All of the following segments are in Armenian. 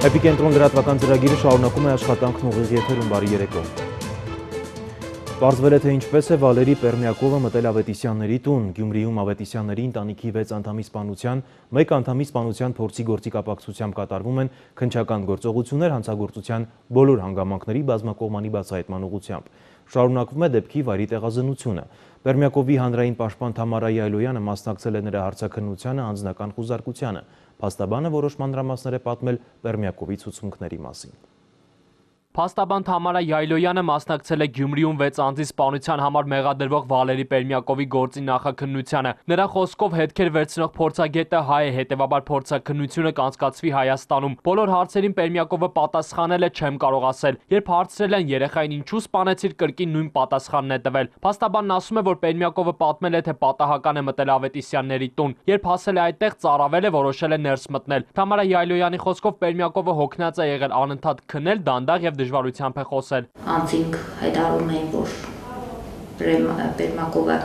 Էպիկենտրոն լրատվական ծրագիրը շարունակում է աշխատանքն ուղիղ եթերում, բարի երեկո։ Պարզվել է, թե ինչպես է Վալերի Պերմյակովը մտել Ավետիսյանների տուն։ Գյումրիում Ավետիսյանների ընտանիքի 6 անդամի սպանության, 1 անդամի սպանության փորձի գործի կապակցությամբ կատարվում են քննչական գործողություններ հանցագործության բոլոր հանգամանքների բազմակողմանի բացահայտման ուղղությամբ։ Շարունակվում է դեպքի վայրի տեղազնությունը։ Պերմյակովի հանրային պաշտպան Թամարա Յայլոյանը մասնակցել է նրա հարցաքննությանը անձնական խուզարկությանը։ Փաստաբանը որոշ մանրամասներ է պատմել Պերմյակովի ցուցմունքների մասին։ Փաստաբան Թամարա Յայլոյանը մասնակցել է Գյումրիում 6 անձի սպանության համար մեղադրվող Վալերի Պերմյակովի գործի նախաքննությանը։ Նրա խոսքով հետքեր վերցնող փորձագետը հայ է, հետևաբար փորձաքննությունը կանցկացվի Հայաստանում։ Բոլոր հարցերին Պերմյակովը պատասխանել է «չեմ կարող ասել»։ Երբ հարցրել են երեխային ինչու սպանեցիր, կրկին նույն պատասխանն է տվել։ Փաստաբանն ասում է, որ Պերմյակովը պատմել է, թե պատահական է մտել Ավետիսյանների տուն։ Երբ հասել է այդտեղ, ծարավել է, որոշել է ներս մտնել։ Թամարա Յայլոյանի խոսքով Պերմյակովը հոգնած է եղել, անընդհատ քնել, դանդաղ եւ դժվարությամբ է խոսել։ Անձինք հայտարարում էին, որ Պերմյակովը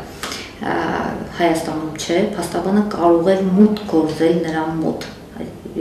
Հայաստանում չէ, փաստաբանը կարող էր մուտք գործել նրա մոտ։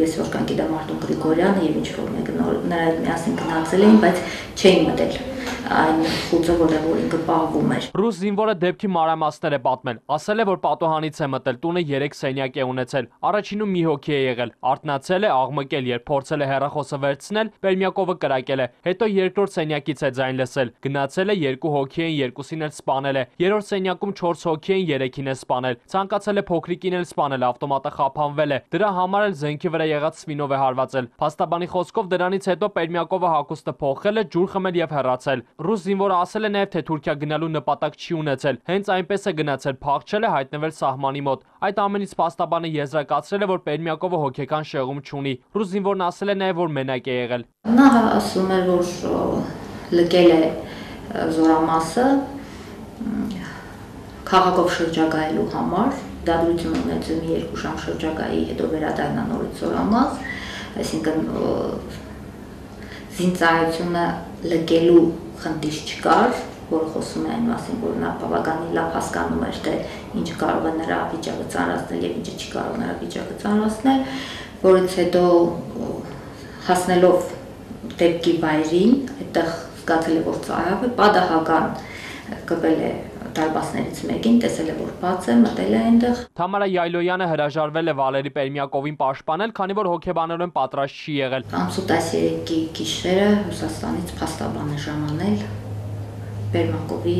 Ես որ կան գիտեմ Արտոն Գրիգորյանը եւ ինչ որ մեկը նրա հետ միասին գնացել էին, բայց չէին մտել այն խուցը, որ ինքը պահվում էր։ Ռուս զինվորը դեպքի մանրամասներ է պատմել։ Ասել է, որ պատոհանից է մտել, տունը 3 սենյակ է ունեցել։ Առաջինում մի հոգի է եղել, արթնացել է, աղմկել, երբ փորձել է հեռախոսը վերցնել, Պերմյակովը կրակել է։ Հետո երկրորդ սենյակից է ձայն լսել։ Գնացել է, 2 հոգի են, 2-ին էլ սպանել է։ Երրորդ սենյակում 4 հոգի են, 3-ին է սպանել։ Ցանկացել է փոքրիկին էլ սպանել, ավտոմատը խափանվել է։ Դրա համար էլ զենքի վրա եղած սվինով է հարվածել։ Փաստաբանի խոսքով դրանից հետո Պերմյակովը հագուստը փոխել է, ջուր խմել եւ հեռացել։ Ռուս զինվորը ասել է նաև, թե Թուրքիա գնալու նպատակ չի ունեցել, հենց այնպես է գնացել, փախչել է, հայտնվել սահմանի մոտ։ Այդ ամենից փաստաբանը եզրակացրել է, որ Պերմյակովը հոգեկան շեղում չունի։ Ռուս զինվորն ասել է նաև, որ մենակ է եղել։ Նա ասում է, որ լքել է զորամասը քաղաքով շրջագայելու համար, դադրություն ունեցել մի 2 ժամ շրջագայի, հետո վերադառնա նորից զորամաս, այսինքն զինծառայությունը լքելու խնդիր չկար, որը խոսում է այն մասին, որ նա բավականին լավ հասկանում էր, թե ինչ կարող է նրա վիճակը ծանրացնել եւ ինչը չի կարող նրա վիճակը ծանրացնել, որից հետո հասնելով դեպքի վայրին, այդտեղ զգացել է, որ ծարավ է, պատահական կպել է դարբասներից մեկին, տեսել է, որ բաց է, մտել է այնտեղ։ Թամարա Յայլոյանը հրաժարվել է Վալերի Պերմյակովին պաշտպանել, քանի որ հոգեբանորեն պատրաստ չի եղել։ Ամսու 13-ի գիշերը Ռուսաստանից փաստաբան է ժամանել Պերմյակովի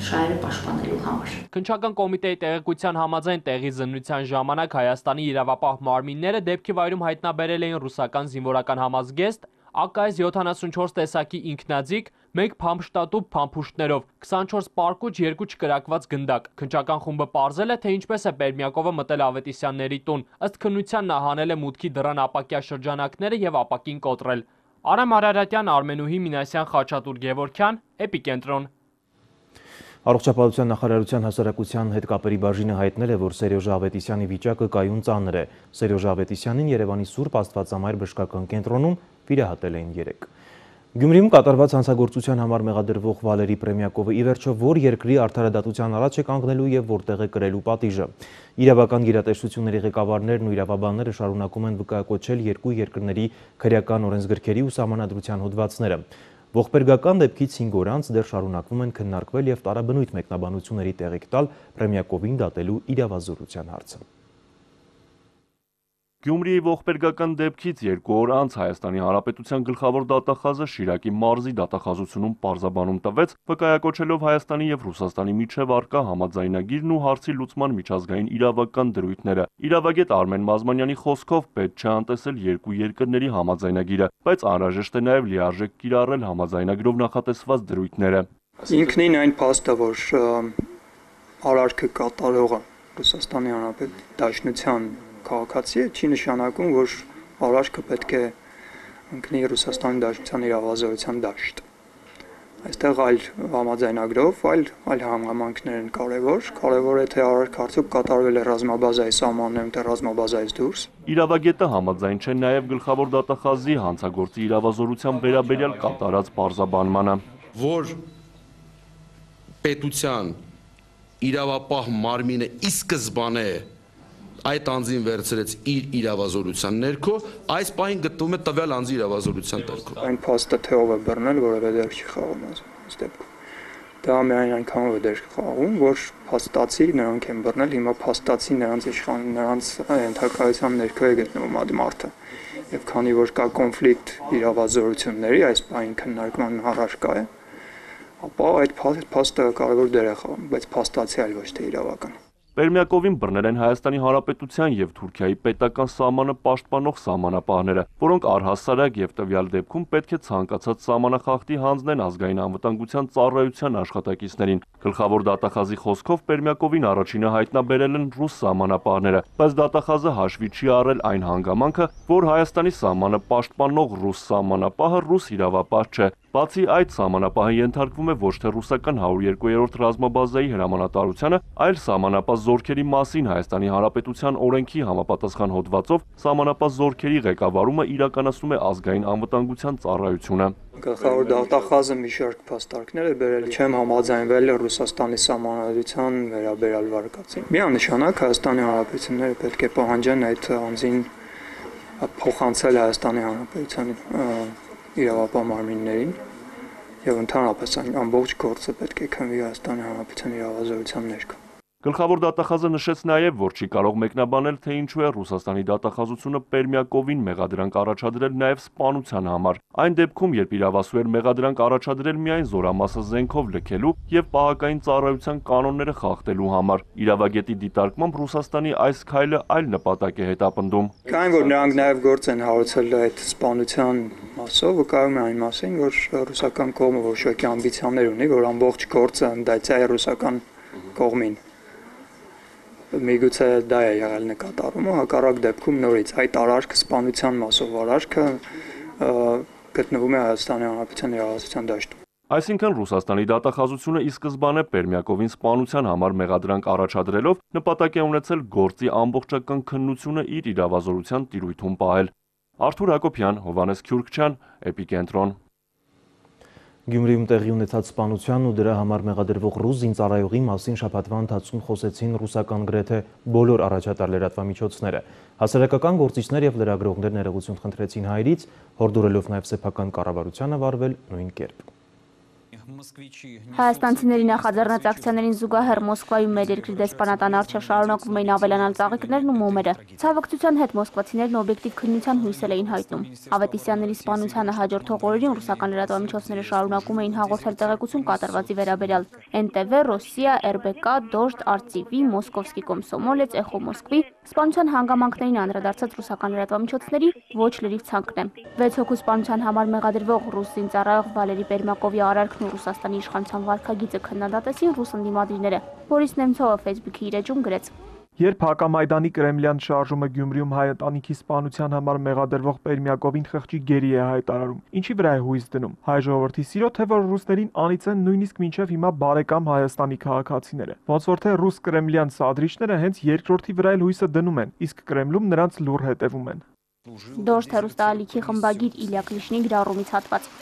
շահերը պաշտպանելու համար։ Քննչական կոմիտեի տեղեկության համաձայն տեղի զննության ժամանակ Հայաստանի իրավապահ մարմինները դեպքի վայրում հայտնաբերել էին ռուսական զինվորական համազգեստ, ԱԿ 74 տեսակի ինքնաձիգ, 1 փամփշտատուփ փամփուշտներով, 24 պարկուճ, 2 չկրակված գնդակ։ Քննչական խումբը պարզել է, թե ինչպես է Պերմյակովը մտել Ավետիսյանների տուն։ Ըստ քննության նա հանել է մուտքի դռան ապակյա շրջանակները եւ ապակին կոտրել։ Արամ Արարատյան, Արմենուհի Մինասյան, Խաչատուր Գևորգյան, Էպիկենտրոն։ Առողջապահության նախարարության հասարակության հետ կապերի բաժինը հայտնել է, որ Սերյոժ Ավետիսյանի վիճակը կայուն ծանր է։ Սերյոժ Ավետիսյանին Երևանի Սուրբ Աստվածամայր բժշկական կենտրոնում վիրահատել էին 3։ Գյումրիում կատարված հանցագործության համար մեղադրվող Վալերի Պերմյակովը ի վերջո որ երկրի արդարադատության առաջ է կանգնելու եւ որտեղ է կրելու պատիժը։ Իրավական գերատեսչությունների ղեկավարներն ու իրավաբանները շարունակում են վկայակոչել երկու երկրների քրեական օրենսգրքերի ու սահմանադրության հոդվածները։ Ողբերգական դեպքից 5 օր անց դեռ շարունակվում են քննարկվել եւ տարաբնույթ մեկնաբանությունների տեղիք տալ Պերմյակովին դատելու իրավազորության հարցը։ Գյումրիի ողբերգական դեպքից 2 օր անց Հայաստանի Հանրապետության գլխավոր դատախազը Շիրակի մարզի դատախազությունում պարզաբանում տվեց, վկայակոչելով Հայաստանի եւ Ռուսաստանի միջև առկա համաձայնագիրն ու հարցի լուծման միջազգային իրավական դրույթները։ Իրավագետ Արմեն Մազմանյանի խոսքով պետք չէ անտեսել երկու երկրների համաձայնագիրը, բայց անհրաժեշտ է նաեւ լիարժեք կիրառել համաձայնագրով նախատեսված դրույթները։ Ինքնին այն փաստը, որ արարքը կատարողը Ռուսաստանի Հանրապետության քաղաքացի է, չի նշանակում, որ արարքը պետք է ընկնի Ռուսաստանի Դաշնության իրավազորության դաշտ։ Այստեղ այլ համաձայնագրով, այլ հանգամանքներ են կարևոր է թե արարքը արդյոք կատարվել է ռազմաբազայի սահմաններում, թե ռազմաբազայից դուրս։ Իրավագետը համաձայն չէ նաև գլխավոր դատախազի հանցագործի իրավազորության վերաբերյալ կատարած պարզաբանմանը, որ պետության իրավապահ մարմինը ի սկզբանե այդ անձին վերցրեց իր իրավազորության ներքո, այս պահին գտնվում է տվյալ անձի իրավազորության ներքո։ Այն փաստը թե ով է բռնել, որևէ դեր չի խաղում այս դեպքում։ Դա միայն այնքանով է դեր խաղում, որ փաստացի նրանք են բռնել, հիմա փաստացի նրանց ենթակայության ներքո է գտնվում այդ մարդը։ Եվ քանի որ կա կոնֆլիկտ իրավազորությունների, այս պահին քննարկման առարկա է, ապա այդ փաստը կարևոր դեր է խաղում, բայց փաստացի այլ ոչ թե իրավական։ Պերմյակովին բռնել են Հայաստանի Հանրապետության եւ Թուրքիայի պետական սահմանը պաշտպանող սահմանապահները, որոնք առհասարակ եւ տվյալ դեպքում պետք է ցանկացած սահմանախախտի հանձնեն ազգային անվտանգության ծառայության աշխատակիցներին։ Գլխավոր դատախազի խոսքով Պերմյակովին առաջինը հայտնաբերել են ռուս սահմանապահները, բայց դատախազը հաշվի չի առել այն հանգամանքը, որ Հայաստանի սահմանը պաշտպանող ռուս սահմանապահը ռուս իրավապահ չէ։ Բացի այդ, սահմանապահը ենթարկվում է ոչ թե ռուսական 102-րդ ռազմաբազայի հրամանատարությանը, այլ սահմանապահ զորքերի մասին Հայաստանի Հանրապետության օրենքի համապատասխան հոդվածով սահմանապահ զորքերի ղեկավարումը իրականացնում է ազգային անվտանգության ծառայությունը։ Գլխավոր դատախազը մի շարք փաստարկներ է բերել, չեմ համաձայնվել Ռուսաստանի սահմանադրության վերաբերյալ վարկածին։ Միանշանակ Հայաստանի Հանրապետությունները պետք է պահանջեն այդ անձին փոխանցել Հայաստանի Հանրապետության իրավապահ մարմիններին եւ ընդհանրապես ամբողջ գործը պետք է քննվի Հայաստանի Հանրապետության իրավազորության ներքո։ Գլխավոր դատախազը նշեց նաև, որ չի կարող մեկնաբանել, թե ինչու է Ռուսաստանի դատախազությունը Պերմյակովին մեղադրանք առաջադրել նաև սպանության համար։ Այն դեպքում, երբ իրավասու էր մեղադրանք առաջադրել միայն զորամասը զենքով լքելու եւ պահակային ծառայության կանոնները խախտելու համար։ Իրավագետի դիտարկմամբ Ռուսաստանի այս քայլը այլ նպատակ է հետապնդում։ Քանի որ նրանք նաև գործ են հարուցել այդ սպանության մասով, վկայում է այն մասին, որ ռուսական կողմը որոշակի ամբիցիաներ ունի, որ ամբողջ գործը ընդդայցա է ռուսական կողմին։ Միգուցե դա է եղել նկատառումը, հակառակ դեպքում նորից այդ արարքը սպանության մասով արարքը գտնվում է Հայաստանի Հանրապետության իրավասության դաշտում։ Այսինքն Ռուսաստանի դատախազությունը ի սկզբանե Պերմյակովին սպանության համար մեղադրանք առաջադրելով նպատակ է ունեցել գործի ամբողջական քննությունը իր իրավազորության տիրույթում պահել։ Արթուր Հակոբյան, Հովհաննես Քյուրքչյան, Էպիկենտրոն։ Գյումրիում տեղի ունեցած սպանության ու դրա համար մեղադրվող ռուս զինծառայողի մասին շաբաթվա ընթացքում խոսեցին ռուսական գրեթե բոլոր առաջատար լրատվամիջոցները։ Հասարակական գործիչներ եւ լրագրողներ ներողություն խնդրեցին հայրից, հորդորելով նաեւ սեփական կառավարությանը վարվել նույն կերպ։ Հայաստանցիների նախաձեռնած ակցիաներին զուգահեռ Մոսկվայում մեր երկրի դեսպանատան առջև շարունակվում էին ավելանալ ծաղիկներն ու մոմերը։ Ցավոկցության հետ մոսկվացիներն օբյեկտիվ քննության հույսեր էին հայտնում։ Ավետիսյանների սպանությանը հաջորդող օրերին ռուսական լրատվամիջոցները շարունակում էին հաղորդել տեղեկություն կատարվածի վերաբերյալ։ NTV, Ռոսիա, RBK, Դոժդ, RTV, Մոսկովսկի կոմսոմոլեց, Էխո Մոսկվի սպանության հանգամանքներին անդրադարձած ռուսական լրատվամիջոցների ոչ լրիվ ցանկն է։ 6 հոգու սպանության համար մեղադրվող ռուս զինծառայող Վալերի Պերմյակովի արարքն ու Ռուսաստանի իշխանության վարքագիծը քննադատեցին ռուս ընդդիմադիրները։ Բորիս Նեմցովը Facebook-ի իր էջում գրեց. Երբ Հակամայդանի Կրեմլյան շարժումը Գյումրիում հայ ընտանիքի սպանության համար մեղադրվող Պերմյակովին խղճի գերի է հայտարարում, ինչի վրա է հույս դնում։ Հայ ժողովրդի սիրո, թե որ ռուսներին անից են նույնիսկ մինչև հիմա բարեկամ Հայաստանի քաղաքացիները։ Ոնց որ թե ռուս կրեմլյան սադրիչները հենց երկրորդի վրա էլ հույսը դնում են, իսկ Կրեմլում նրանց լուր հետևում են։ Դոժդ հեռուստաալիքի խմբագիր Իլյա Կլիշնի գրառումից հատված։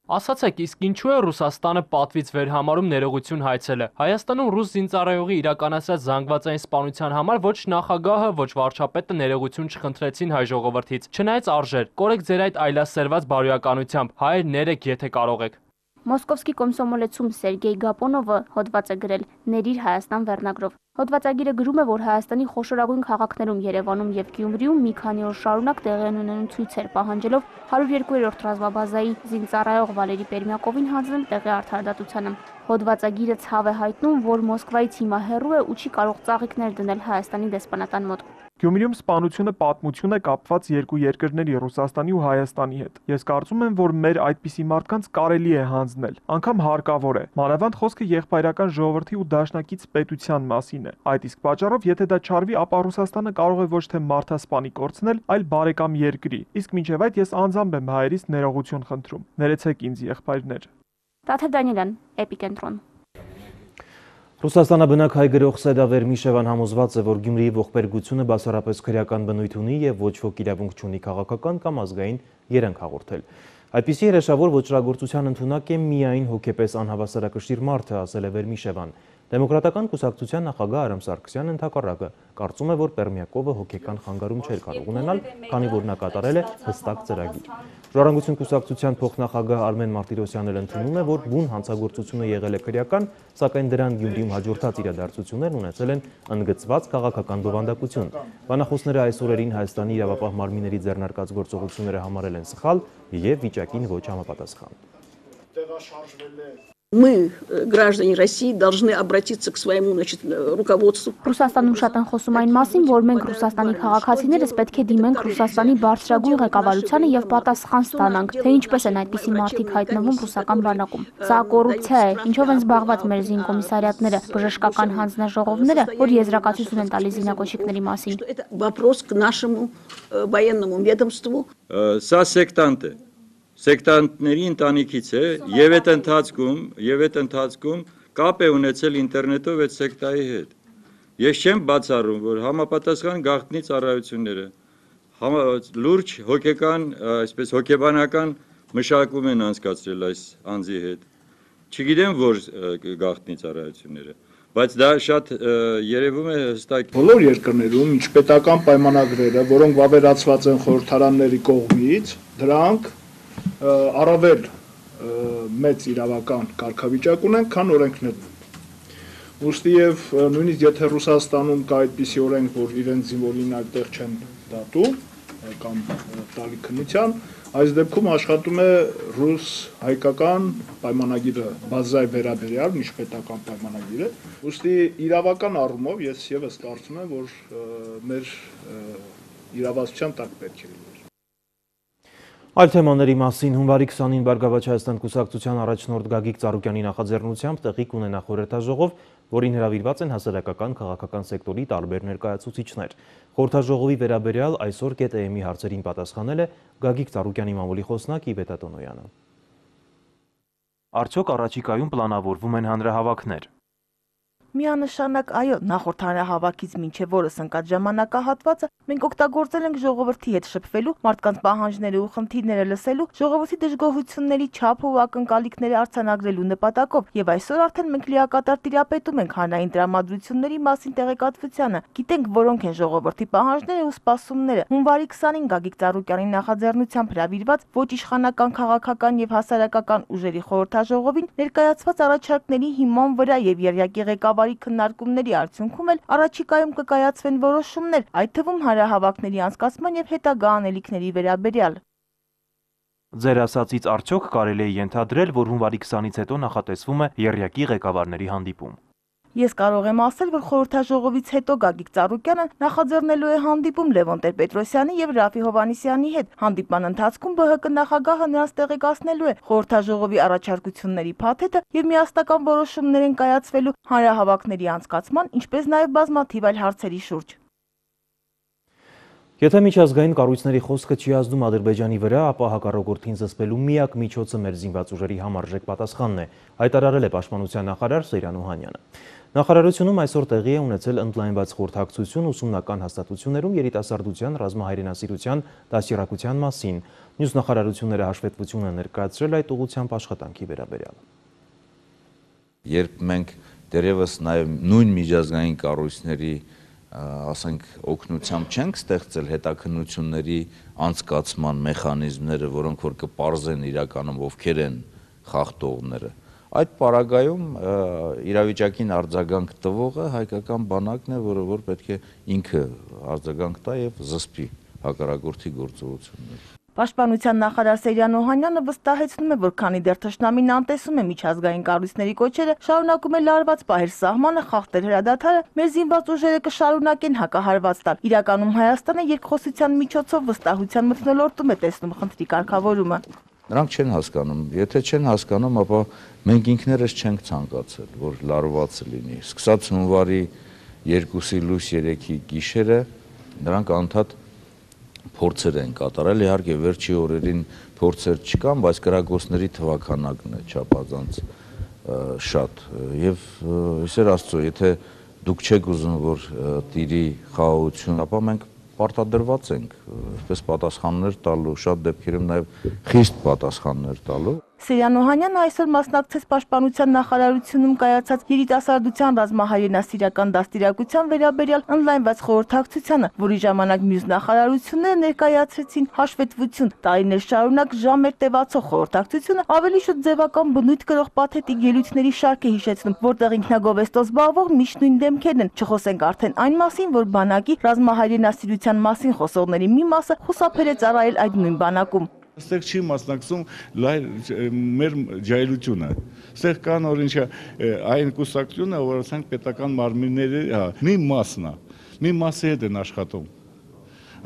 Ասացեք, իսկ ինչու է Ռուսաստանը պատվից վերհամարում ներողություն հայցելը։ Հայաստանում ռուս զինծառայողի իրականացած զանգվածային սպանության համար ոչ նախագահը, ոչ վարչապետը ներողություն չխնդրեցին հայ ժողովրդից։ Չնայած արժեր, կորեք ձեր այդ այլասերված բարոյականությամբ, հայեր ներեք, եթե կարող եք։ Մոսկովսկի կոմսոմոլեցում Սերգեյ Գապոնովը հոդված է գրել «Ներիր Հայաստան» վերնագրով։ Հոդվածագիրը գրում է, որ Հայաստանի խոշորագույն քաղաքներում Երևանում եւ Գյումրիում մի քանի օր շարունակ տեղի են ունենում ցույցեր պահանջելով 102-րդ ռազմաբազայի զինծառայող Վալերի Պերմյակովին հանձնել տեղի արդարադատությանը։ Հոդվածագիրը ցավ է հայտնում, որ Մոսկվայից հիմա հեռու է ու չի կարող ծաղիկներ դնել Հայաստանի դեսպանատան մոտ։ Գյումրիում սպանությունը պատմություն է կապված երկու երկրների Ռուսաստանի ու Հայաստանի հետ։ Ես կարծում եմ, որ մեր այդպիսի մարդկանց կարելի է հանձնել, անգամ հարկավոր է։ Մանավանդ խոսքը եղբայրական ժողովրդի ու դաշնակից պետության մասին է։ Այդ իսկ պատճառով, եթե դա չարվի, ապա Ռուսաստանը կարող է ոչ թե մարդասպանի կորցնել, այլ բարեկամ երկրի։ Իսկ մինչև այդ ես անձամբ եմ հայերից ներողություն խնդրում։ Ներեցեք ինձ, եղբայրներ։ Տաթև Դանիելյան, Էպիկենտրոն։ Ռուսաստանը բնակ հայ գրող Սեդա Վերմիշևան համոզված է, որ Գյումրիի ողբերգությունը բացառապես քրեական բնույթ ունի եւ ոչ ոք իրավունք չունի քաղաքական կամ ազգային երանգ հաղորդել։ Այդպիսի հրաշավոր ոճրագործության ընդունակ է միայն հոգեպես անհավասարակշիռ մարդը, ասել է Վերմիշևան։ Դեմոկրատական կուսակցության նախագահ Արամ Սարգսյանը ընդհակառակը կարծում է, որ Պերմյակովը հոգեկան խանգարում չէր կարող ունենալ, քանի որ նա կատարել է հստակ ծրագիր։ Ժառանգություն կուսակցության փոխնախագահ Արմեն Մարտիրոսյանն էլ ընդունում է, որ բուն հանցագործությունը եղել է քրեական, սակայն դրան Գյումրիում հաջորդած իրադարձություններն ունեցել են ընդգծված քաղաքական բովանդակություն։ Բանախոսները այս օրերին Հայաստանի իրավապահ մարմինների ձեռնարկած գործողությունները համարել են սխալ եւ վիճակին ոչ համապատասխան։ Мы, граждане России, должны обратиться к своему, руководству. Ռուսաստանում շատ են խոսում այն մասին, որ մենք Ռուսաստանի քաղաքացիներս պետք է դիմենք Ռուսաստանի բարձրագույն ղեկավարությանը եւ պատասխան ստանանք, թե ինչպես են այդպիսի մարդիկ հայտնվում ռուսական բանակում։ Սա կոռուպցիա է, ինչով են զբաղված մեր զինկոմիսարիատները, բժշկական հանձնաժողովները, որ եզրակացություն են տալիս զինակոչիկների մասին։ Это вопрос к нашему военному ведомству. Սա սեկտանտ է։ Սեկտանտների ընտանիքից է եւ այդ ընթացքում կապ է ունեցել ինտերնետով այդ սեկտայի հետ։ Ես չեմ բացառում, որ համապատասխան գաղտնի ծառայությունները լուրջ հոգեկան, այսպես հոգեբանական մշակում են անցկացրել այս անձի հետ։ Չգիտեմ, որ գաղտնի ծառայությունները, բայց դա շատ երևում է հստակ։ Բոլոր երկրներում միջպետական պայմանագրերը, որոնք վավերացված են խորհրդարանների կողմից, դրանք առավել մեծ իրավական կարգավիճակ ունեն, քան օրենքներն։ Ուստի եւ նույնիսկ եթե Ռուսաստանում կա այդպիսի օրենք, որ իրենց զինվորին այդտեղ չեն դատում կամ տալի քննության, այս դեպքում աշխատում է ռուս-հայկական պայմանագիրը, բազայի վերաբերյալ միջպետական պայմանագիրը։ Ուստի իրավական առումով ես եւս կարծում եմ, որ մեր իրավասության տակ պետք է լինի։ Այլ թեմաների մասին հունվարի 29-ին Բարգավաճ Հայաստան կուսակցության առաջնորդ Գագիկ Ծառուկյանի նախաձեռնությամբ տեղի կունենա խորհրդաժողով, որին հրավիրված են հասարակական քաղաքական սեկտորի տարբեր ներկայացուցիչներ։ Խորհրդաժողովի վերաբերյալ այսօր ԿՏՄ-ի հարցերին պատասխանել է Գագիկ Ծառուկյանի մամուլի խոսնակ Իվետա Տոնոյանը։ Արդյոք առաջիկայում պլանավորվում են հանրահավաքներ։ Միանշանակ այո, նախորդ հանրահավաքից մինչև օրս ընկած ժամանակահատվածը մենք օգտագործել ենք ժողովրդի հետ շփվելու, մարդկանց պահանջները ու խնդիրները լսելու, ժողովրդի դժգոհությունների չափը ու ակնկալիքները արձանագրելու նպատակով, եւ այսօր արդեն մենք լիակատար տիրապետում ենք հանրային տրամադրությունների մասին տեղեկատվությանը, գիտենք որոնք են ժողովրդի պահանջները ու սպասումները։ Հունվարի 20-ին Գագիկ Ծառուկյանի նախաձեռնությամբ հրավիրված ոչ իշխանական քաղաքական եւ հասարակական ուժերի խորհրդաժողովին ներկայացված առաջարկների հիման վրա եւ երյակի ղեկավարի քննարկումների արդյունքում էլ առաջիկայում կկայացվեն որոշումներ, այդ թվում հանրահավաքների անցկացման եւ հետագա անելիքների վերաբերյալ։ Ձեր ասածից արդյոք կարելի է ենթադրել, որ հունվարի 20-ից հետո նախատեսվում է երյակի ղեկավարների հանդիպում։ Ես կարող եմ ասել, որ խորհրդաժողովից հետո Գագիկ Ծառուկյանը նախաձեռնելու է հանդիպում Լևոն Տեր-Պետրոսյանի եւ Ռաֆի Հովհաննիսյանի հետ։ Հանդիպման ընթացքում ԲՀԿ նախագահը նրանց տեղեկացնելու է խորհրդաժողովի առաջարկությունների փաթեթը եւ միասնական որոշումներ են կայացվելու հանրահավաքների անցկացման, ինչպես նաեւ բազմաթիվ այլ հարցերի շուրջ։ Եթե միջազգային կառույցների խոսքը չի ազդում Ադրբեջանի վրա, ապա հակառակորդին զսպելու միակ միջոցը մեր զինված ուժերի համարժեք պատասխանն է, հայտարարել է Պաշտպանության նախարար Սեյրան Օհանյանը։ Նախարարությունում այսօր տեղի է ունեցել ընդլայնված խորհրդակցություն ուսումնական հաստատություններում երիտասարդության ռազմահայրենասիրության դաստիարակության մասին։ Մյուս նախարարությունները հաշվետվություն են ներկայացրել այդ ուղղությամբ աշխատանքի վերաբերյալ։ Երբ մենք դեռևս նաև նույն միջազգային կառույցների ասենք օգնությամբ չենք ստեղծել հետաքննությունների անցկացման մեխանիզմները, որոնք որ կպարզեն իրականում ովքեր են խախտողները։ Այդ պարագայում իրավիճակին արձագանք տվողը հայկական բանակն է, որ պետք է ինքը արձագանք տա եւ զսպի հակառակորդի գործողությունները։ Պաշտպանության նախարար Սեյրան Օհանյանը վստահեցնում է, որ քանի դեռ թշնամին անտեսում է միջազգային կառույցների կոչերը, շարունակում է լարված պահել սահմանը, խախտել հրադադարը, մեր զինված ուժերը կշարունակեն հակահարված տալ։ Իրականում Հայաստանը երկխոսության միջոցով վստահության մթնոլորտում է տեսնում խնդրի կարգավորումը։ Նրանք չեն հասկանում, եթե չեն հասկանում, ապա մենք ինքներս չենք ցանկացել, որ լարված լինի։ Սկսած հունվարի 2-ի լույս 3-ի գիշերը նրանք անդադ փորձեր են կատարել, իհարկե վերջի օրերին փորձեր չկան, բայց կրակոցների թվականակն է չափազանց շատ եւ այսօր Աստծո, եթե դուք չեք ուզում, որ տիրի խաղաղություն, ապա մենք պարտադրված ենք այսպես պատասխաններ տալու, շատ դեպքերում նաեւ խիստ պատասխաններ տալու։ Սերյան Օհանյանը այսօր մասնակցեց Պաշտպանության նախարարությունում կայացած երիտասարդության ռազմահայրենասիրական դաստիարակության վերաբերյալ ընդլայնված խորհրդակցությանը, որի ժամանակ մյուս նախարարությունները ներկայացրեցին հաշվետվություն։ Տարիներ շարունակ ժամեր տևացող խորհրդակցությունը ավելի շուտ ձևական բնույթ կրող պաթետիկ ելույթների շարք է հիշեցնում, որտեղ ինքնագովեստով զբաղվող միշտ նույն դեմքերն են, չխոսենք արդեն այն մասին, որ բանակի ռազմահայրենասիրության մասին խոսողների մի մասը խուսափել է ծառայել այդ նույն բանակում։ Այստեղ չի մասնակցում մեր ջահելությունը։ Այստեղ կան օրինչա այն կուսակցությունը, որ ասենք պետական մարմինների մի մասն է, մի մասի հետ են աշխատում։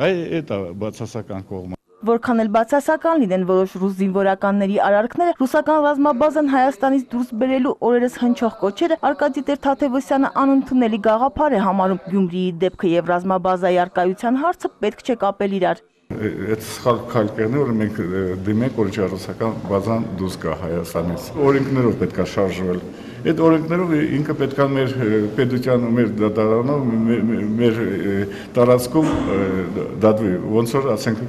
Այդ է բացասական կողմը։ Որքան էլ բացասական լինեն որոշ ռուս զինվորականների արարքները, ռուսական ռազմաբազան Հայաստանից դուրս բերելու օրերս հնչող կոչերը Արկադի Տեր-Թադևոսյանը անընդունելի գաղափար է համարում։ Գյումրիի դեպքը եւ ռազմաբազայի առկայության հարցը պետք չէ կապել իրար։ Այդ սխալ քայլերն որ մենք դիմենք որ ռուսական բազան դուրս գա Հայաստանից։ Օրենքներով պետք է շարժվել։ Այդ օրենքներով ինքը պետք է մեր պետության ու մեր դատարանով մեր տարածքում դատվի։ Ոնց որ ասենք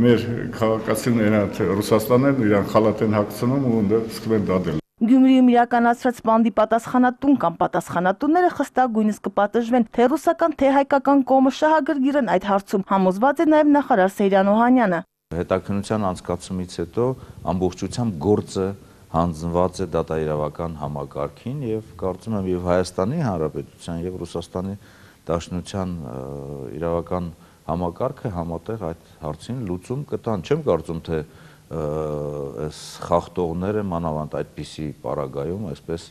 մեր քաղաքացիները Ռուսաստանն իրան խալատ են հագցնում ու սկսում են դատել։ Գյումրիում իրականացրած բանդի պատասխանատուն կամ պատասխանատունները խստագույնս կպատժվեն, թե ռուսական, թե հայկական կողմը շահագրգիռ են այդ հարցում, համոզված է նաև նախարար Սերյան Օհանյանը։ Հետաքննության անցկացումից հետո ամբողջությամբ գործը հանձնված է դատաիրավական համակարգին եւ կարծում եմ եւ Հայաստանի Հանրապետության եւ Ռուսաստանի Դաշնության իրավական համակարգը համատեղ այդ հարցին լուծում կտան։ Չեմ կարծում թե այս խախտողները մանավանդ այդպիսի պարագայում այսպես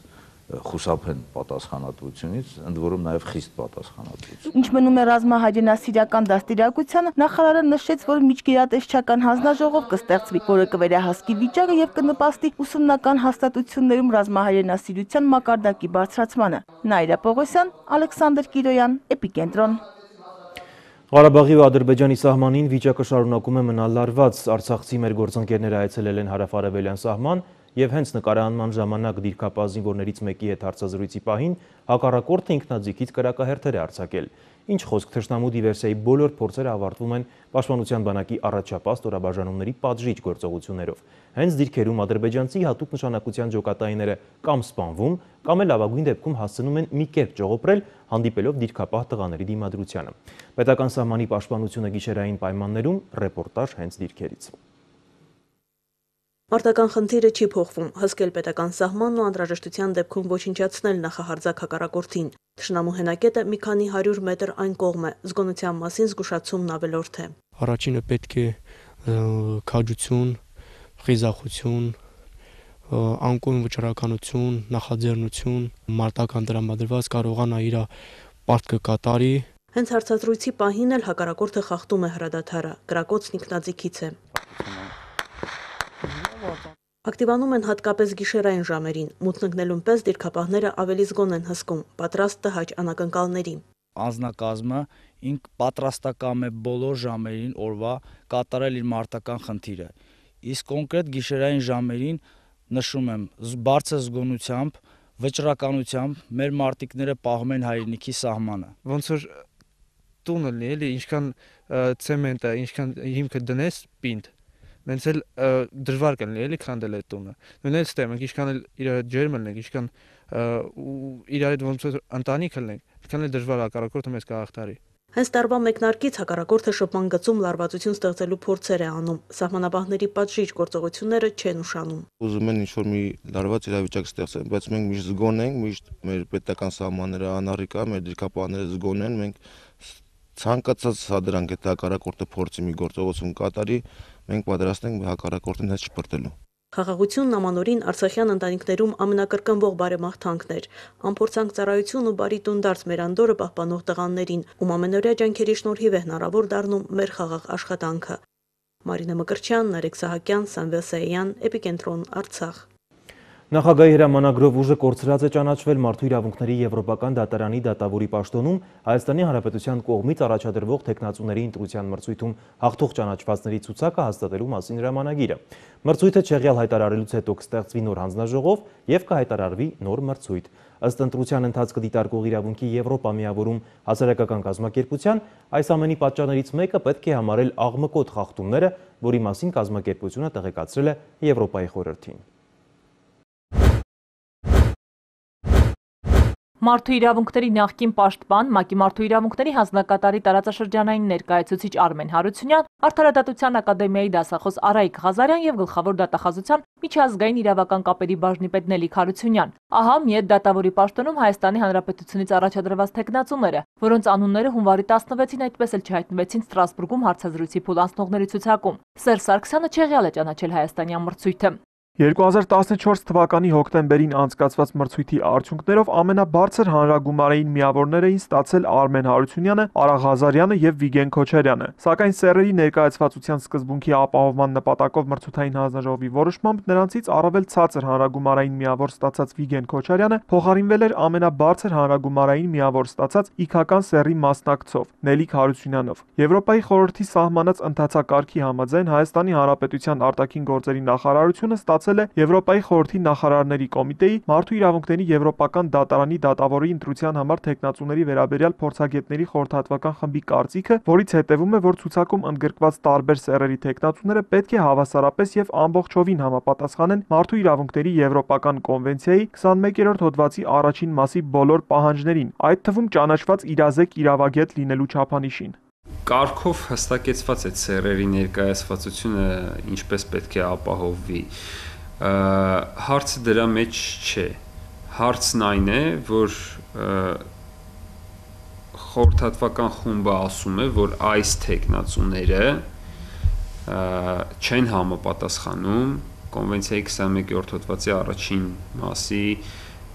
խուսափեն պատասխանատվությունից, ընդ որում նաև խիստ պատասխանատվություն։ Ինչ մնում է ռազմահայրենասիրական դաստիարակությանը, նախարարը նշեց, որ միջգերատեսչական հանձնաժողով կստեղծվի, որը կվերահսկի վիճակը եւ կնպաստի ուսումնական հաստատություններում ռազմահայրենասիրության մակարդակի բարձրացմանը։ Նաիրա Պողոսյան, Ալեքսանդր Կիրոյան, Էպիկենտրոն։ Ղարաբաղի ու Ադրբեջանի սահմանին վիճակը շարունակում է մնալ լարված։ Արցախցի մեր գործընկերները այցելել են հարավ-արևելյան սահման եւ հենց նկարահանման ժամանակ դիրքապահ զինվորներից մեկի հետ հարցազրույցի պահին հակառակորդը ինքնաձիգից կրակահերթեր է արձակել։ Ինչ խոսք, թշնամու դիվերսիայի բոլոր փորձերը ավարտվում են Պաշտպանության բանակի առաջապահ ստորաբաժանումների պատժիչ գործողություններով։ Հենց դիրքերում ադրբեջանցի հատուկ նշանակության ջոկատայինները կամ սպանվում, կամ էլ լավագույն դեպքում հասցնում են մի կերպ ճողոպրել, հանդիպելով դիրքապահ տղաների դիմադրությանը։ Պետական սահմանի պաշտպանությունը գիշերային պայմաններում, ռեպորտաժ հենց դիրքերից։ Մարտական խնդիրը չի փոխվում, հսկել պետական սահմանն ու անհրաժեշտության դեպքում ոչնչացնել նախահարձակ հակառակորդին։ Թշնամու հենակետը մի քանի 100 մետր այն կողմ է, զգոնության մասին զգուշացումն ավելորդ է։ Առաջինը պետք է քաջություն, խիզախություն, անկույն վճռականություն, նախաձեռնություն, մարտական տրամադրված կարողանա իր պարտքը կատարի։ Հենց հարցազրույցի պահին էլ հակառակորդը խախտում է հրադադարը, կրակոցն ինքնաձիգից է։ Ակտիվանում են հատկապես գիշերային ժամերին, մուտքնելուն պես դիրքապահները ավելի զգոն են հսկում, պատրաստ տհաճ անակնկալների։ Անձնակազմը ինք պատրաստակամ է բոլոր ժամերին օրվա կատարել իր մարտական խնդիրը։ Իսկ կոնկրետ գիշերային ժամերին նշում եմ բարձր զգոնությամբ, վճռականությամբ մեր մարտիկները պահում են հայրենիքի սահմանը։ Ոնց որ տունը լինի, էլի ինչքան ցեմենտ է, ինչքան հիմքը դնես պինդ։ Մենք էլ դժվար կլինի էլի քանդել այդ տունը։ Նույնն էլ ստե մենք ինչքան էլ իր ջերմ լինենք, ինչքան իրար հետ ոնց որ ընտանիք լինենք, այնքան էլ դժվար հակառակորդը մեզ կհաղթարի։ Հենց տարվա մեկնարկից հակառակորդը շփման գծում լարվածություն ստեղծելու փորձեր է անում։ Սահմանապահների պատժիչ գործողությունները չեն ուշանում։ Ուզում են ինչ-որ մի լարված իրավիճակ ստեղծել, բայց մենք միշտ զգոն ենք, միշտ մեր պետական սահմանները անառիկ է, մեր դիրքապահները զգոն են, մենք ցանկացած սադրանք է հակառակորդը փորձի մի գործողություն կատարի, մենք պատրաստ ենք հակառակորդին հետ շփրտելու։ Խաղաղությունն ամանորին Արցախյան ընտանիքներում ամենակրկնվող բարեմաղթանքն էր։ Անփորձանք ծառայություն ու բարի տունդարձ մեր անդորը պահպանող տղաներին, ում ամենօրյա ջանքերի շնորհիվ է հնարավոր դառնում մեր խաղաղ աշխատանքը։ Մարինե Մկրտչյան, Նարեկ Սահակյան, Սամվել Սայյան, Էպիկենտրոն, Արցախ։ Նախագահի հրամանագրով ուժը կորցրած է ճանաչվել Մարդու իրավունքների Եվրոպական դատարանի դատավորի պաշտոնում Հայաստանի Հանրապետության կողմից առաջադրվող թեկնածուների ընտրության մրցույթում հաղթող ճանաչվածների ցուցակը հաստատելու մասին հրամանագիրը։ Մրցույթը չեղյալ հայտարարելուց հետո կստեղծվի նոր հանձնաժողով եւ կհայտարարվի նոր մրցույթ։ Ըստ ընտրության ընթացքը դիտարկող իրավունքի Եվրոպա միավորում հասարակական կազմակերպության այս ամենի պատճառներից մեկը պետք է համարել աղմկոտ խախտումները, որի մասին կազմակերպությունը տեղեկացրել է Եվրոպայի խորհրդին։ Մարդու իրավունքների նախկին պաշտպան, ՄԱԿ-ի մարդու իրավունքների հանձնակատարի տարածաշրջանային ներկայացուցիչ Արմեն Հարությունյան, Արդարադատության ակադեմիայի դասախոս Արայիկ Ղազարյան եւ գլխավոր դատախազության միջազգային իրավական կապերի բաժնի պետ Նելիք Հարությունյան։ Ահա միետ դատավորի պաշտոնում Հայաստանի Հանրապետությունից առաջադրված թեկնածուները, որոնց անունները հունվարի 16-ին այդպես էլ չհայտնվեցին Ստրասբուրգում հարցազրույցի փուլանցնողների ցուցակում։ Սերժ Սարգսյանը չեղյալ է ճանաչել հայաստանյան մրցույթը։ 2014 թվականի հոկտեմբերին անցկացված մրցույթի արդյունքներով ամենաբարձր հանրագումարային միավորներ էին ստացել Արմեն Հարությունյանը, Արա Ղազարյանը եւ Վիգեն Քոչարյանը։ Սակայն սեռերի ներկայացվածության սկզբունքի ապահովման նպատակով մրցութային հանձնաժողովի որոշմամբ նրանցից առավել ցածր հանրագումարային միավոր ստացած Վիգեն Քոչարյանը փոխարինվել էր ամենաբարձր հանրագումարային միավոր ստացած իգական սեռի մասնակցով Նելիք Հարությունյանով։ Եվրոպայի խորհրդի սահմանած ընթացակարգի համաձայն Հայաստանի Հանրապետության արտաքին գործերի նախարարությունը ստացել է Եվրոպայի խորհրդի նախարարների կոմիտեի Մարդու իրավունքների Եվրոպական դատարանի դատավորի ընտրության համար թեկնածուների վերաբերյալ փորձագետների խորհրդատվական խմբի կարծիքը, որից հետևում է, որ ցուցակում ընդգրկված տարբեր սեռերի թեկնածուները պետք է հավասարապես եւ ամբողջովին համապատասխանեն Մարդու իրավունքների Եվրոպական կոնվենցիայի 21-րդ հոդվածի առաջին մասի բոլոր պահանջներին, այդ թվում ճանաչված իրազեկ իրավագետ լինելու չափանիշին։ Կարգով հստակեցված է սեռերի ներկայացվածությունը ինչպես պետք է ապահովվի։ Հարցը դրա մեջ չէ։ Հարցն այն է, որ խորհրդատվական խումբը ասում է, որ այս թեկնածուները չեն համապատասխանում կոնվենցիայի 21-րդ հոդվածի առաջին մասի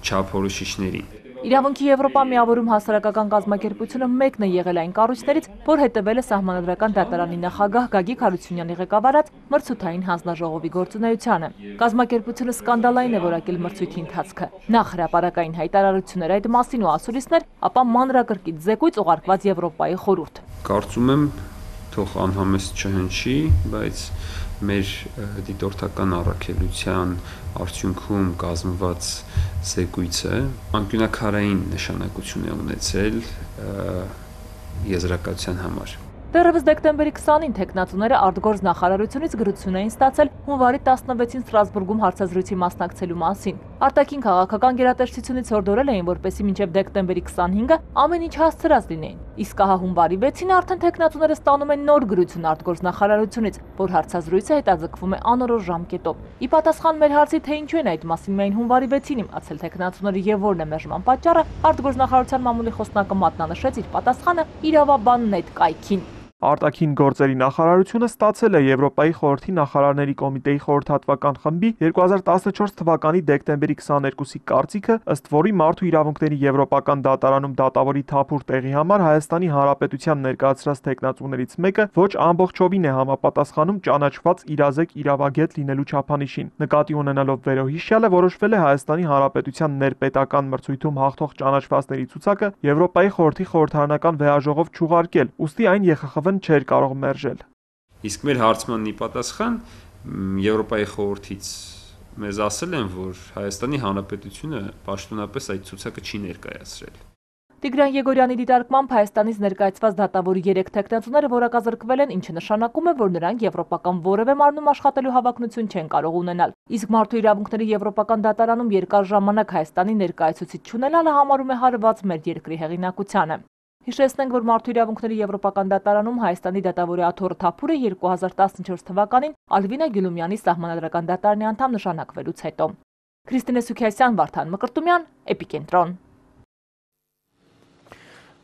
չափորոշիչներին։ Իրավունքի Եվրոպա միավորում հասարակական կազմակերպությունը մեկն է եղել այն կառույցներից, որ հետևել է Սահմանադրական դատարանի նախագահ Գագիկ Հարությունյանի ղեկավարած մրցութային հանձնաժողովի գործունեությանը։ Կազմակերպությունը սկանդալային է որակել մրցույթի ընթացքը։ Նախ հրապարակային հայտարարություններ այդ մասին ու ասուլիսներ, ապա մանրակրկիտ զեկույց ուղարկված Եվրոպայի խորհուրդ։ Կարծում եմ, թող անհամեստ չհնչի, բայց մեր դիտորդական առաքելության արդյունքում կազմված զեկույցը անկյունաքարային նշանակություն է ունեցել եզրակացության համար։ Դեռևս դեկտեմբերի 20-ին թեկնածուները արտգործ նախարարությունից գրություն էին ստացել հունվարի 16-ին Ստրասբուրգում հարցազրույցի մասնակցելու մասին։ Արտաքին քաղաքական գերատեսչությունից հորդորել էին, որպեսզի մինչև դեկտեմբերի 25-ը ամեն ինչ հասցրած լինեին։ Իսկ ահա հունվարի 6-ին արդեն թեկնածուները ստանում են նոր գրություն արտգործ նախարարությունից, որ հարցազրույցը հետաձգվում է անորոշ ժամկետով։ Ի պատասխան մեր հարցի, թե ինչու են այդ մասին միայն հունվարի 6-ին իմացել թեկնածուները եւ որն է մերժման պատճառը, արտգործ նախարարության մամուլի խոսնակը մատնանշեց իր պատասխանը իրավաբանն այդ կայքին։ Արտաքին գործերի նախարարությունը ստացել է Եվրոպայի խորհրդի նախարարների կոմիտեի խորհրդատվական խմբի 2014 թվականի դեկտեմբերի 22-ի կարծիքը, ըստ որի Մարդու իրավունքների Եվրոպական դատարանում դատավորի թափուր տեղի համար Հայաստանի Հանրապետության ներկայացրած թեկնածուներից մեկը ոչ ամբողջովին է համապատասխանում ճանաչված իրազեկ իրավագետ լինելու չափանիշին։ Նկատի ունենալով վերոհիշյալը որոշվել է Հայաստանի Հանրապետության ներպետական մրցույթում հաղթող ճանաչվածների ցուցակը Եվրոպայի խորհրդի խորհրդարանական վեհաժողով չուղարկել, ուստի այն ԵԽԽՎ չէր կարող մերժել։ Իսկ մեր հարցմանն ի պատասխան Եվրոպայի խորհրդից մեզ ասել են, որ Հայաստանի Հանրապետությունը պաշտոնապես այդ ցուցակը չի ներկայացրել։ Տիգրան Եգորյանի դիտարկմամբ Հայաստանից ներկայացված դատավորի 3 թեկնածուները որակազրկվել են, ինչը նշանակում է, որ նրանք եվրոպական որևէ մարմնում աշխատելու հավակնություն չեն կարող ունենալ։ Իսկ Մարդու իրավունքների Եվրոպական դատարանում երկար ժամանակ Հայաստանի ներկայացուցիչ չունենալը համարում է հարված մեր երկրի հեղինակությանը։ Հիշեցնենք, որ Մարդու իրավունքների Եվրոպական դատարանում Հայաստանի դատավորի աթոռ թափուրը 2014 թվականին Ալվինա Գյուլումյանի Սահմանադրական դատարանի անդամ նշանակվելուց հետո։ Քրիստինե Սուքիասյան, Վարդան Մկրտումյան, Էպիկենտրոն։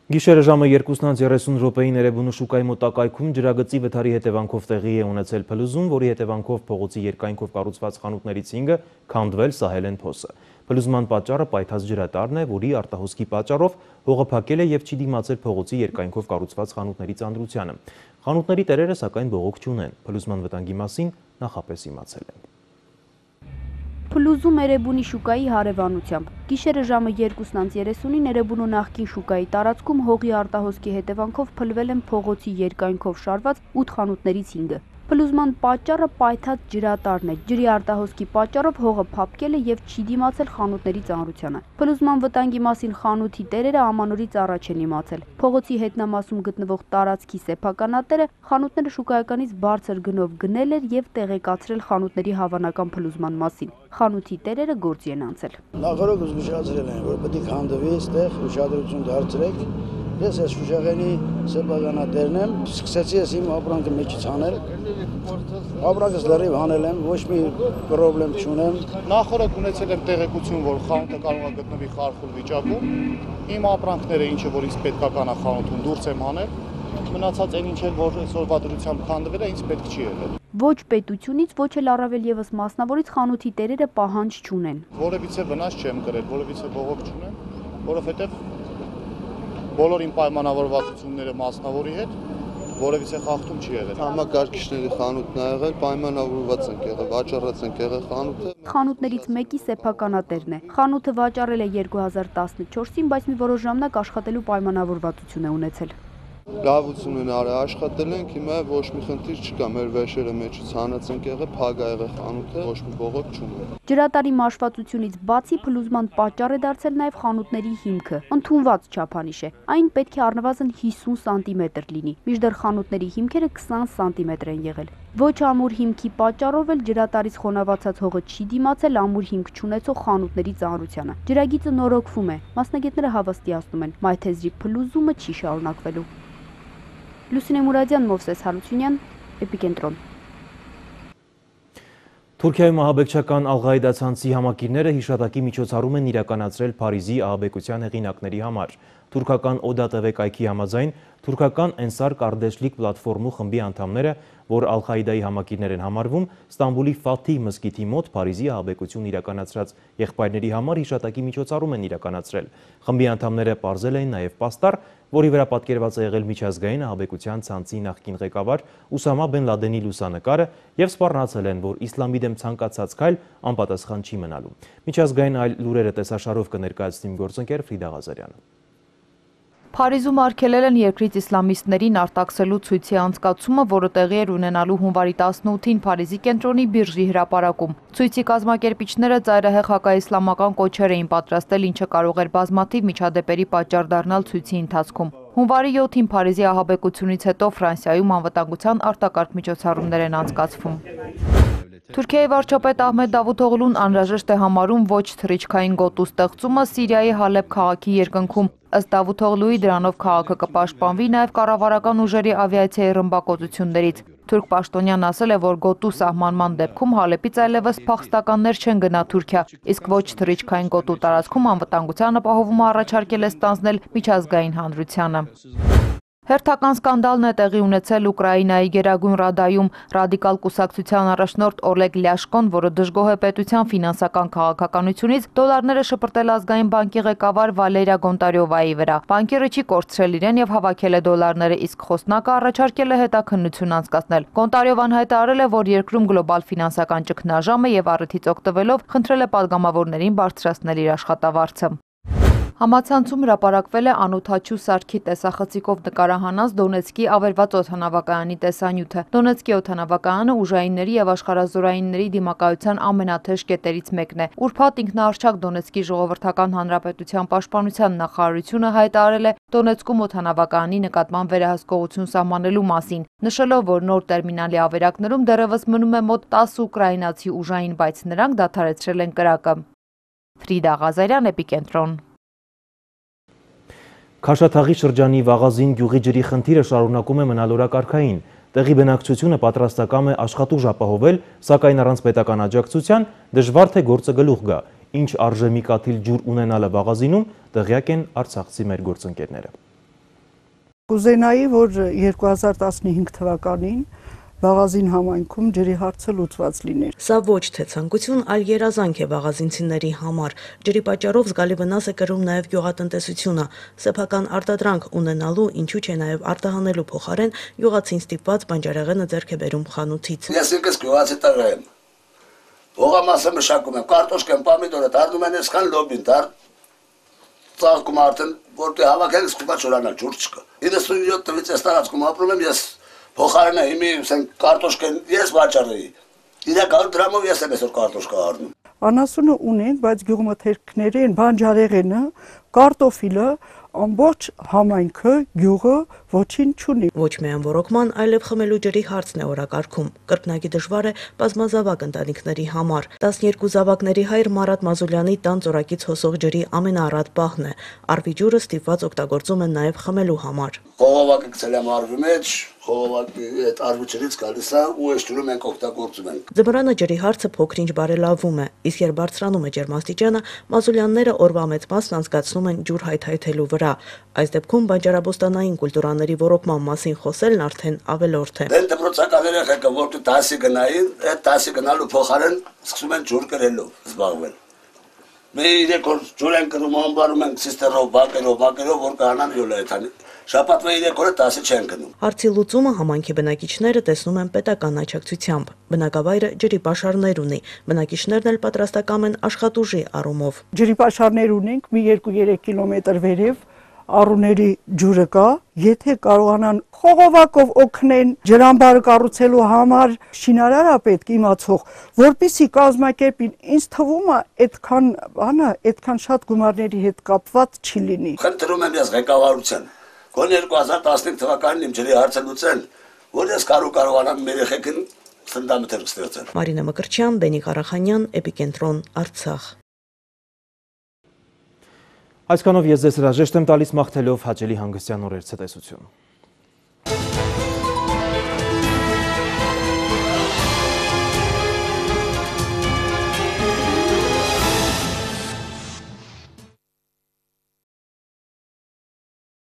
Գիշերը ժամը 2:30 Էրեբունու շուկայի մոտակայքում ջրագծի վթարի հետևանքով տեղի է ունեցել փլուզում, որի հետևանքով փողոցի երկայնքով կառուցված խանութներից 5-ը քանդվել սահել են փոսը։ Փլուզման պատճառը պայթած ջրատարն է, որի արտահոսքի պատճառով հողը փակել է եւ չի դիմացել փողոցի երկայնքով կառուցված խանութների ծանրությանը։ Խանութների տերերը սակայն բողոք չունեն։ Փլուզման վտանգի մասին նախապես իմացել են։ Փլուզում Էրեբունի շուկայի հարևանությամբ։ Գիշերը ժամը 2:30-ին Էրեբունու նախկին շուկայի տարածքում հողի արտահոսքի հետևանքով փլվել են փողոցի երկայնքով շարված 8 խանութներից 5-ը։ Փլուզման պատճառը պայթած ջրատարն է։ Ջրի արտահոսքի պատճառով հողը փափկել է եւ չի դիմացել խանութների ծանրությանը։ Փլուզման վտանգի մասին խանութի տերերը ամանորից առաջ են իմացել։ Փողոցի հետնամասում գտնվող տարածքի սեփականատերը խանութները շուկայականից բարձր գնով գնել էր եւ տեղեկացրել խանութների հավանական փլուզման մասին։ Խանութի տերերը գործի են անցել։ Նախորդ զգուշացրել են, որ պետք է քանդվի, այստեղ ուշադրություն դարձրեք։ Ես այս շուշաղենի սեփականատերն եմ, սկսեցի ես իմ ապրանքը մեջից հանել։ Ապրանքս լրիվ հանել եմ, ոչ մի պրոբլեմ չունեմ։ Նախորդ ունեցել եմ տեղեկություն, որ խանութը կարող է գտնվի խարխուլ վիճակում։ Իմ ապրանքները, ինչը որ ինձ պետքական է խանութում, դուրս եմ հանել։ Մնացած այն ինչ էլ որ այսօրվա դրությամբ քանդվել է, ինձ պետք չի եղել։ Ոչ պետությունից, ոչ էլ առավել եւս մասնավորից խանութի տերերը պահանջ չունեն։ Որևիցե վնաս չեմ կրել, որևիցե բողոք չունեմ, որովհետեւ բոլոր իմ պայմանավորվածությունները մասնավորի հետ որևիցե խախտում չի եղել։ Համակարգիչների խանութն ա եղել, պայմանավորված ենք եղել, վաճառած ենք եղել խանութը։ Խանութներից մեկի սեփականատերն է։ Խանութը վաճառել է 2014-ին, բայց մի որոշ ժամանակ աշխատելու պայմանավորվածություն է ունեցել։ Լավություն են արել, աշխատել ենք, հիմա ոչ մի խնդիր չկա, մեր վերջերը մեջից հանած ենք եղել, փակ ա եղել խանութը, ոչ մի բողոք չունենք։ Ջրատարի մաշվածությունից բացի փլուզման պատճառ է դարձել նաև խանութների հիմքը, ընդունված չափանիշ է։ Այն պետք է առնվազն 50 սանտիմետր լինի, մինչդեռ խանութների հիմքերը 20 սանտիմետր են եղել։ Ոչ ամուր հիմքի պատճառով էլ ջրատարից խոնավացած հողը չի դիմացել ամուր հիմք չունեցող խանութների ծանրությանը։ Ջրագիծը նորոգվում է, մասնագետները հավաստիացնում են, մայթեզրի փլուզումը չի շարունակվելու։ Լուսինե Մուրադյան, Մովսես Հարությունյան, Էպիկենտրոն։ Թուրքիայում ահաբեկչական Ալ-Ղաիդա ցանցի համակիրները հիշատակի միջոցառում են իրականացրել Փարիզի ահաբեկության հեղինակների համար։ Թուրքական Օդա TV կայքի համաձայն թուրքական Ensar Kardeşlik պլատֆորմու խմբի անդամները, որ Ալ-Ղաիդայի համակիրներ են համարվում, Ստամբուլի Ֆաթիհ մզկիթի մոտ Փարիզի ահաբեկություն իրականացրած եղբայրների համար հիշատակի միջոցառում են իրականացրել։ Խմբի անդամները պարզել էին նաև պաստառ, որի վրա պատկերված է եղել միջազգային ահաբեկության ցանցի նախկին ղեկավար Ուսամա Բեն Լադենի լուսանկարը եւ սպառնացել են, որ իսլամի դեմ ցանկացած քայլ անպատասխան չի մնալու։ Միջազգային այլ լուրերը տեսաշարով կներկայացնի գործընկեր Ֆրիդա Ղազարյանը։ Փարիզում արգելել են երկրից իսլամիստներին արտաքսելու ցույցի անցկացումը, որը տեղի էր ունենալու հունվարի 18-ին Փարիզի կենտրոնի բիրժի հրապարակում։ Ցույցի կազմակերպիչները ծայրահեղ հակաիսլամական կոչեր էին պատրաստել, ինչը կարող էր բազմաթիվ միջադեպերի պատճառ դառնալ ցույցի ընթացքում։ Հունվարի 7-ին Փարիզի ահաբեկությունից հետո Ֆրանսիայում անվտանգության արտակարգ միջոցառումներ են անցկացվում։ Թուրքիայի վարչապետ Ահմեդ Դավութօղլուն անհրաժեշտ է համարում ոչ թռիչքային գոտու ստեղծումը Սիրիայի Հալեբ քաղաքի երկնքում։ Ըստ Դավութօղլուի դրանով քաղաքը կպաշտպանվի նաև կառավարական ուժերի ավիացիայի ռմբակոծություններից։ Թուրք պաշտոնյան ասել է, որ գոտու սահմանման դեպքում Հալեպից այլևս փախստականներ չեն գնա Թուրքիա, իսկ ոչ թռիչքային գոտու տարածքում անվտանգության ապահովումը առաջարկել է ստանձնել միջազգային հանրությանը։ Հերթական սկանդալն է տեղի ունեցել Ուկրաինայի Գերագույն Ռադայում ռադիկալ կուսակցության առաջնորդ Օլեգ Լյաշկոն, որը դժգոհ է պետության ֆինանսական քաղաքականությունից, դոլարները շպրտել ազգային բանկի ղեկավար Վալերիա Գոնտարյովայի վրա։ Բանկերը չի կորցրել իրեն եւ հավաքել է դոլարները, իսկ խոսնակը առաջարկել է հետաքննություն անցկացնել։ Գոնտարյովան հայտարարել է, որ երկրում գլոբալ ֆինանսական ճգնաժամ է եւ առիթից օգտվելով խնդրել է падգամավորներին բարձրացնել իր աշխատավարձը։ Համացանցում հրապարակվել է անօդաչու սարքի տեսախցիկով նկարահանած Դոնեցկի ավերված օդանավակայանի տեսանյութը։ Դոնեցկի օդանավակայանը ուժայինների եւ աշխարհազորայինների դիմակայության ամենաթեժ կետերից մեկն է։ Ուրբաթ ինքնաառչակ Դոնեցկի ժողովրդական հանրապետության պաշտպանության նախարարությունը հայտարարել է Դոնեցկում օդանավակայանի նկատմամբ վերահսկողություն սահմանելու մասին, նշելով, որ նոր տերմինալի ավերակներում դեռևս մնում է մոտ 10 ուկրաինացի ուժային, բայց նրանք դադարեցրել են կրակը։ Ֆրիդա Ղազարյան, Էպիկենտրոն։ Քաշաթաղի շրջանի Վաղազին գյուղի ջրի խնդիրը շարունակում է մնալ օրակարգային։ Տեղի բնակչությունը պատրաստակամ է աշխատուժ ապահովել, սակայն առանց պետական աջակցության դժվար թե գործը գլուխ գա։ Ինչ արժե մի կաթիլ ջուր ունենալը Վաղազինում, տեղյակ են արցախցի մեր գործընկերները։ Կուզենայի, որ 2015 թվականին Վաղազին համայնքում ջրի հարցը լուծված լիներ։ Սա ոչ թե ցանկություն, այլ երազանք է վաղազինցիների համար։ Ջրի պատճառով զգալի վնաս է կրում նաև գյուղատնտեսությունը։ Սեփական արտադրանք ունենալու, ինչու՞ չէ նաև արտահանելու փոխարեն գյուղացին ստիպված բանջարեղենը ձեռք է բերում խանութից։ Ես եկես գյուղացի տղա եմ։ Հողամասը մշակում եմ, կարտոշկան, պամիդորը դառնում են այսքան լոբին, ծաղկում արդեն, որտեղ հավաքել սկսում չորանալ, ջուր չկա։ 97 թվականից այս տարածքում ապրում եմ, ես փոխարենը հիմի կարտոշկան ես վաճառեի։ 300 դրամով ես եմ այսօր կարտոշկա առնում։ Անասունը ունենք, բայց գյուղմթերքները են, բանջարեղենը, կարտոֆիլը, ամբողջ համայնքը, գյուղը ոչինչ չունի։ Ոչ միայն ոռոգման, այլև խմելու ջրի հարցն է օրակարգում։ Կրկնակի դժվար է բազմազավակ ընտանիքների համար։ 12 զավակների հայր Մարատ Մազուլյանի տան ծորակից հոսող ջրի ամենաառատ պահն է։ Արվի ջուրը ստիպված օգտագործում են նաև խմելու համար։ Խողովակը գցել եմ արվի մեջ, խողովակի այդ արվի ջրից գալիս է ու այս ջուրը մենք օգտագործում ենք։ Ձմռանը ջրի հարցը փոքր-ինչ բարելավում է, իսկ երբ բարձրանում է ջերմաստիճանը, մազուլյանները օրվա մեծ մասն անցկացնում են ջուր հայթայթելու վրա։ Այս դեպքում բանջարաբոստանային կուլտուրաների ոռոգման մասին խոսելն արդեն ավելորդ է։ Դեն դպրոցական երեխեքը որտե դասի գնային, այդ դասի գնալու փոխարեն սկսում են ջուր կրելով զբաղվել։ Մենք իրոք ջուր են կրում, անբարում ենք սիստերով, բակերով, որ կանան յոլայթանի։ Շաբաթվա 3 օրը 10 չեն գնում։ Հարցի լուծումը համայնքի բնակիչները տեսնում են պետական աջակցությամբ։ Բնակավայրը ջրի պաշարներ ունի, բնակիչներն էլ պատրաստական են աշխատուժի առումով։ Ջրի պաշարներ ունենք, մի 2-3 կիլոմետր վերև առուների ջուրը կա, եթե կարողանան խողովակով օգնեն ջրամբարը կառուցելու համար, շինարարը պետք իմացող, որպեսզի կազմակերպին, ինձ թվում է այդքան շատ գումարների հետ կապված չի լինի։ Խնդրում եմ ես ղեկավարության, գոնե 2015 թվականին իմ ջրի հարցը լուծեն, որ ես կարողանամ մեր երեխեքին սննդամթերք ստեղծել։ Մարինա Մկրտչյան, Բենիկ Արախանյան, Էպիկենտրոն, Արցախ։ Այսքանով ես ձեզ հրաժեշտ եմ տալիս մաղթելով հաճելի հանգստյան օրեր ցտեսություն։